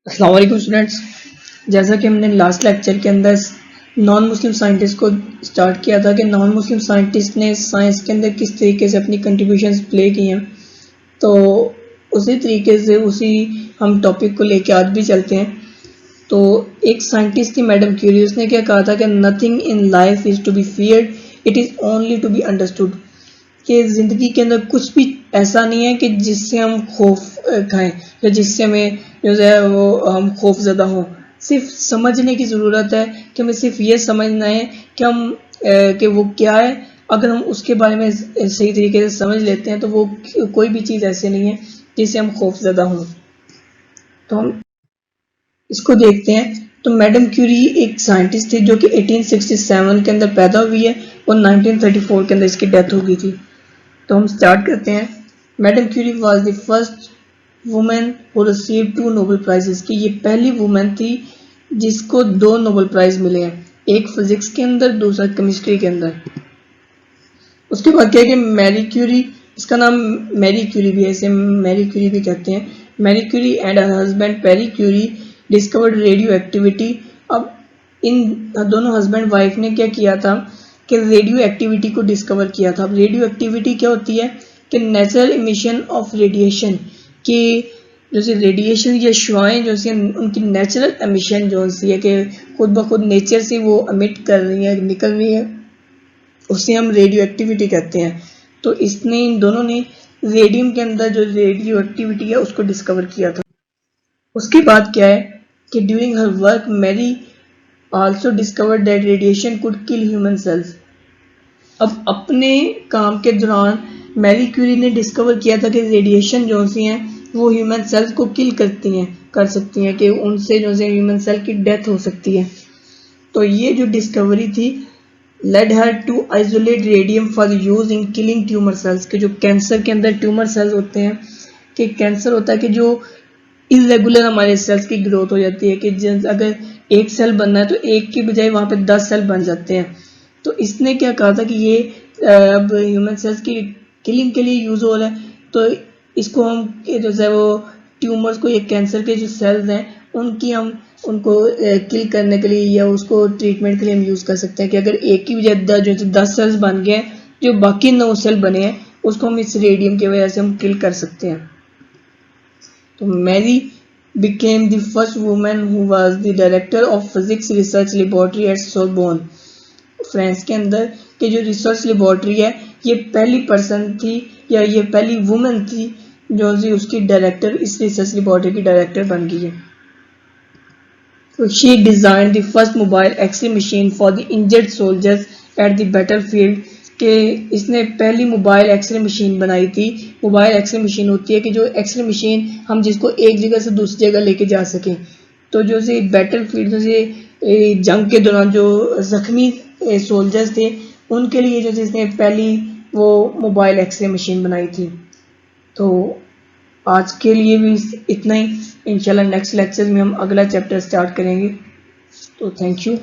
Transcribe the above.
السلام علیکم اسٹوڈینٹس. جیسا کہ ہم نے لاسٹ لیکچر کے اندر نان مسلم سائنٹسٹ کو سٹارٹ کیا تھا کہ نان مسلم سائنٹسٹ نے سائنس کے اندر کس طریقے سے اپنی کنٹریبیوشنز پلے کی ہیں، تو اسی طریقے سے اسی ہم ٹاپک کو لے کے آج بھی چلتے ہیں. تو ایک سائنٹسٹ تھی میڈم کیوری، اس نے کیا کہا تھا کہ nothing in life is to be feared, it is only to be understood. کہ زندگی کے اندر کچھ بھی ایسا نہیں ہے کہ جس سے ہم خوف کھائیں یا جس سے ہمیں جو ہے وہ ہم خوف زدہ ہوں. صرف سمجھنے کی ضرورت ہے کہ ہمیں صرف یہ سمجھنا ہے کہ ہم کہ وہ کیا ہے. اگر ہم اس کے بارے میں صحیح طریقے سے سمجھ لیتے ہیں تو وہ کوئی بھی چیز ایسے نہیں ہے جس سے ہم خوف زدہ ہوں. تو ہم اس کو دیکھتے ہیں. تو میڈم کیوری ایک سائنٹسٹ تھی جو کہ 1867 کے اندر پیدا ہوئی ہے اور 1934 کے اندر اس کی ڈیتھ ہو گئی تھی. تو ہم سٹارٹ کرتے ہیں. Madame Curie was the first woman who receive 2 Nobel prizes. کہ یہ پہلی وومن تھی جس کو 2 نوبل پرائز ملے ہیں، ایک فزکس کے اندر دوسرا کیمسٹری کے اندر. اس کے بعد کیا ہے کہ میری کیوری، اس کا نام میری کیوری بھی ہے، اسے میری کیوری بھی کہتے ہیں. Marie Curie and her husband Pierre Curie discovered radioactivity. اب ان دونوں ہسبینڈ وائف نے کیا کیا تھا کہ ریڈیو ایکٹیویٹی کو ڈسکور کیا تھا. اب ریڈیو ایکٹیویٹی کیا ہوتی ہے کہ نیچرل امیشن آف ریڈیشن، کہ جیسے ریڈیشن یا شعائیں جو سی ان کی نیچرل امیشن جو سی ہے کہ خود بخود نیچر سے وہ امٹ کر رہی ہیں، نکل رہی ہیں، اسے ہم ریڈیو ایکٹیویٹی کہتے ہیں. تو اس نے ان دونوں نے ریڈیم کے اندر جو ریڈیو ایکٹیویٹی ہے اس کو ڈسکور کیا تھا. اس کے بعد کیا ہے کہ during her work Marie also discovered that radiation could kill human cells. اب اپنے کام کے دوران میری کیوری نے ڈسکور کیا تھا کہ ریڈیشن جو سی ہیں وہ ہیومن سیلز کو کل کر سکتی ہیں، کہ ان سے جو ہے ہیومن سیل کی ڈیتھ ہو سکتی ہے. تو یہ جو ڈسکوری تھی led her to isolate radium for use in killing tumor cells. کہ جو کینسر کے اندر ٹیومر سیلز ہوتے ہیں، کہ کینسر ہوتا ہے کہ جو irregular ہمارے سیلز کی گروتھ ہو جاتی ہے، کہ اگر ایک سیل بننا ہے تو ایک کی بجائے وہاں پہ 10 سیل بن جاتے ہیں. تو اس نے کیا کہا تھا کہ یہ اب ہیومن سیلز کی کلنگ کے لیے یوز ہو رہا ہے، تو اس کو ہم جو ہے وہ ٹیومرز کو یا کینسر کے جو سیلز ہیں ان کو کل کرنے کے لیے یا اس کو ٹریٹمنٹ کے لیے ہم یوز کر سکتے ہیں. کہ اگر ایک کی وجہ جو 10 سیلز بن گئے ہیں، جو باقی 9 سیل بنے ہیں اس کو ہم اس ریڈیم کی وجہ سے ہم کل کر سکتے ہیں. تو میری became the first woman who was the director of physics research laboratory at Sorbonne France کے اندر. کہ جو ریسرچ لیبارٹری ہے یہ پہلی پرسن تھی یا یہ پہلی وومن تھی جو اس کی ڈائریکٹر، اس ریسرچ لیبارٹری کی ڈائریکٹر بن گئی ہے. She designed the first mobile X-ray machine for the injured soldiers at the battlefield. کہ اس نے پہلی موبائل ایکس رے مشین بنائی تھی. موبائل ایکس رے مشین ہوتی ہے کہ جو ایکس رے مشین ہم جس کو ایک جگہ سے دوسری جگہ لے کے جا سکیں. تو جو سے بیٹل فیلڈ سے جنگ کے دوران جو زخمی سولجرز تھے ان کے لیے جو اس نے پہلی وہ موبائل ایکس رے مشین بنائی تھی. تو آج کے لیے بھی اتنا ہی. انشاءاللہ نیکسٹ لیکچر میں ہم اگلا چیپٹر سٹارٹ کریں گے. تو تھینک یو.